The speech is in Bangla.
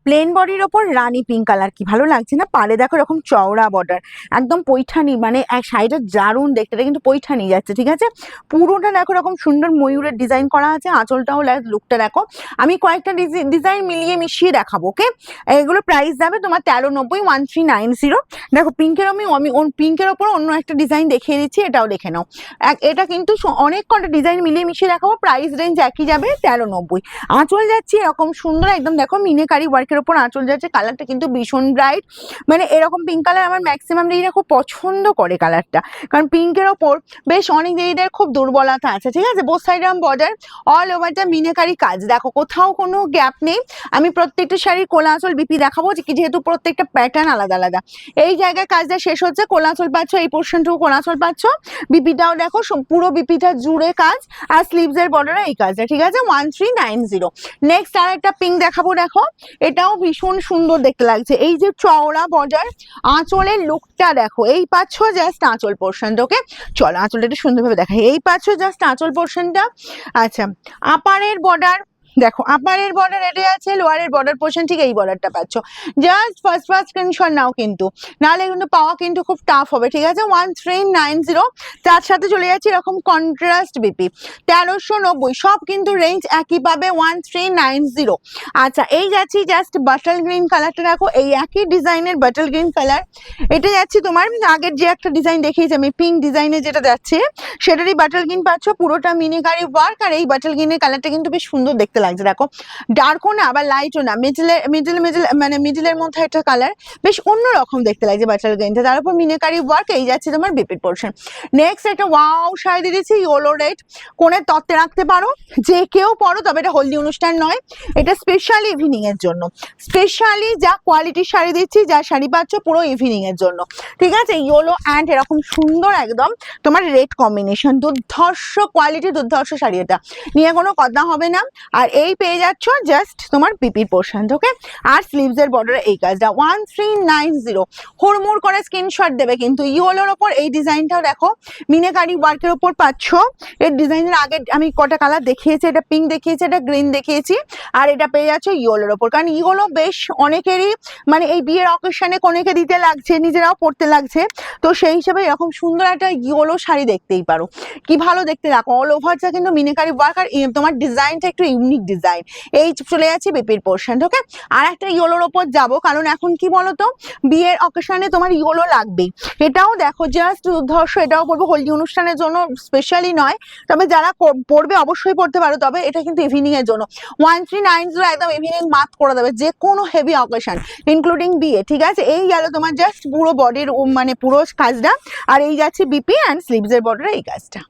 প্লেন বডির ওপর রানী পিঙ্ক কালার, কি ভালো লাগছে না? পাড়ে দেখো এরকম চওড়া বর্ডার, একদম পৈঠানি, মানে এক সাইডে দারুণ দেখতে, এটা কিন্তু পৈঠানি যাচ্ছে, ঠিক আছে? পুরোটা দেখো এরকম সুন্দর ময়ূরের ডিজাইন করা আছে, আঁচলটাও লুকটা দেখো। আমি কয়েকটা ডিজাইন মিলিয়ে মিশিয়ে দেখাবো, ওকে? এগুলো প্রাইস যাবে তোমার 1390, 1390। দেখো পিঙ্কের আমি পিঙ্কের ওপর অন্য একটা ডিজাইন দেখিয়ে দিচ্ছি, এটাও দেখে নাও। এটা কিন্তু অনেক কটা ডিজাইন মিলিয়ে মিশিয়ে দেখাবো, প্রাইস রেঞ্জ একই যাবে 1390। আঁচল যাচ্ছে এরকম সুন্দর, একদম দেখো মিনেকারি ওয়ার্কের ওপর আঁচল যাচ্ছে, কালারটা কিন্তু ভীষণ ব্রাইট, মানে এরকম পিঙ্ক কালার আমার ম্যাক্সিমাম দিদিরা খুব পছন্দ করে কালারটা, কারণ পিঙ্কের ওপর বেশ অনেক দিদিদের খুব দুর্বলতা আছে, ঠিক আছে? বোথ সাইড বর্ডার, অল ওভারটা মিনেকারি কাজ, দেখো কোথাও কোনো গ্যাপ নেই। আমি প্রত্যেকটা শাড়ির কোলা আঁচল বিপি দেখাবো, যেহেতু প্রত্যেকটা প্যাটার্ন আলাদা আলাদা। এই জায়গায় কাজটা শেষ হচ্ছে, কোলা আঁচল পাচ্ছ, এই পোর্শনটুকু কোলা আঁচল পাচ্ছ, বিপিটাও দেখো পুরো বিপিটা জুড়ে কাজ, আর স্লিভস এর বর্ডারে এই কাজটা, ঠিক আছে? 1390। নেক্সট আর একটা পিঙ্ক দেখাবো, দেখো এটাও ভীষণ সুন্দর দেখতে লাগছে, এই যে চওড়া বর্ডার, আঁচলের লুকটা দেখো, এই পাচ্ছ জাস্ট আঁচল পোর্শনটা, ওকে? চলো আঁচলটা একটু সুন্দরভাবে দেখাই, এই পাচ্ছ জাস্ট আঁচল পোর্শনটা। আচ্ছা, আপারের বর্ডার দেখো, আপারের বর্ডার এটা আছে, লোয়ারের বর্ডার পোর্শন ঠিক এই বর্ডারটা পাচ্ছ। জাস্ট ফার্স্ট স্ক্রিনশট নাও, কিন্তু নাহলে কিন্তু পাওয়া কিন্তু খুব টাফ হবে, ঠিক আছে? 1390। তার সাথে চলে যাচ্ছে এরকম কন্ট্রাস্ট বিপি 1390, সব কিন্তু রেঞ্জ একই পাবে 1390। আচ্ছা, এই যাচ্ছি জাস্ট বাটাল গ্রিন কালারটা দেখো, এই একই ডিজাইনের বাটাল গ্রিন কালার, এটা যাচ্ছি তোমার আগের যে একটা ডিজাইন দেখিয়েছি আমি পিঙ্ক ডিজাইনে, যেটা যাচ্ছে সেটারই বাটাল গ্রিন পাচ্ছ, পুরোটা মিনিকারি ওয়ার্ক, আর এই বাটাল গ্রিনের কালারটা কিন্তু বেশ সুন্দর দেখতে লাগছে, দেখো ডার্কও না আবার লাইটও না, মিডলের মধ্যে একটা কালার, বেশ অন্যরকম দেখতে লাগছে বাটাল গ্রিনটা, তার উপর মিনিকারি ওয়ার্ক, এই যাচ্ছে তোমার বিপির পোর্শন। নেক্সট একটা ওয়াও শাড়ি দিয়ে দিচ্ছি, ইয়েলো রেড, কোণের তত্ত্বে রাখতে পারো, যে কেউ পরো, তবে এটা হলদি অনুষ্ঠান নয়, এটা স্পেশালি ইভিনিং এর জন্য, স্পেশালি যা কোয়ালিটির শাড়ি দিচ্ছি, যা শাড়ি পাচ্ছ পুরো ইভিনিং এর জন্য, ঠিক আছে? ইয়েলো অ্যান্ড এরকম সুন্দর একদম তোমার রেড কম্বিনেশন, দুর্ধর্ষ কোয়ালিটি, দুর্ধর্ষ শাড়ি, এটা নিয়ে কোনো কথা হবে না। আর এই পেয়ে যাচ্ছ জাস্ট তোমার পিপির পোর্শন, ওকে? আর স্লিভস এর বর্ডারে এই কাজটা 1390। হুড়মুড় করে স্ক্রিনশট দেবে, কিন্তু ইয়েলোর ওপর এই ডিজাইনটাও দেখো, মিনেকারি ওয়ার্কের ওপর পাচ্ছ। এর ডিজাইনের আগে আমি কটা কালার দেখিয়েছি, এটা পিঙ্ক দেখিয়েছি, এটা গ্রিন দেখিয়েছি, আর এটা পেয়ে যাচ্ছ ইয়েলোর ওপর, কারণ ইয়েলো বেশ অনেকেরই মানে এই বিয়ের অকেশনে কোনেকে দিতে লাগছে, নিজেরাও পড়তে লাগছে, তো সেই হিসেবে এরকম সুন্দর একটা ইয়েলো শাড়ি দেখতেই পারো, কি ভালো দেখতে দেখো, অল ওভারটা কিন্তু মিনেকারি ওয়ার্ক, আর তোমার ডিজাইনটা একটু ইউনিক ডিজাইন। এই চলে যাচ্ছে বিপির পোর্শন, ওকে? আর একটা ইয়েলোর ওপর যাব, কারণ এখন কি বলতো, বিয়ের অকেশনে তোমার ইয়েলো লাগবেই, এটাও দেখো জাস্ট দুর্ধর্ষ, এটাও পরবো হলদি অনুষ্ঠানের জন্য স্পেশালি নয়, তবে যারা পড়বে অবশ্যই পড়তে পারো, তবে এটা কিন্তু ইভিনিং এর জন্য 1390, একদম ইভিনিং মাত করে দেবে যে কোনো হেভি অকেশন ইনক্লুডিং বিয়ে, ঠিক আছে? এই গেল তোমার জাস্ট পুরো বডির মানে পুরো কাজটা, আর এই যাচ্ছে বিপি অ্যান্ড স্লিভস এর বর্ডারে এই কাজটা।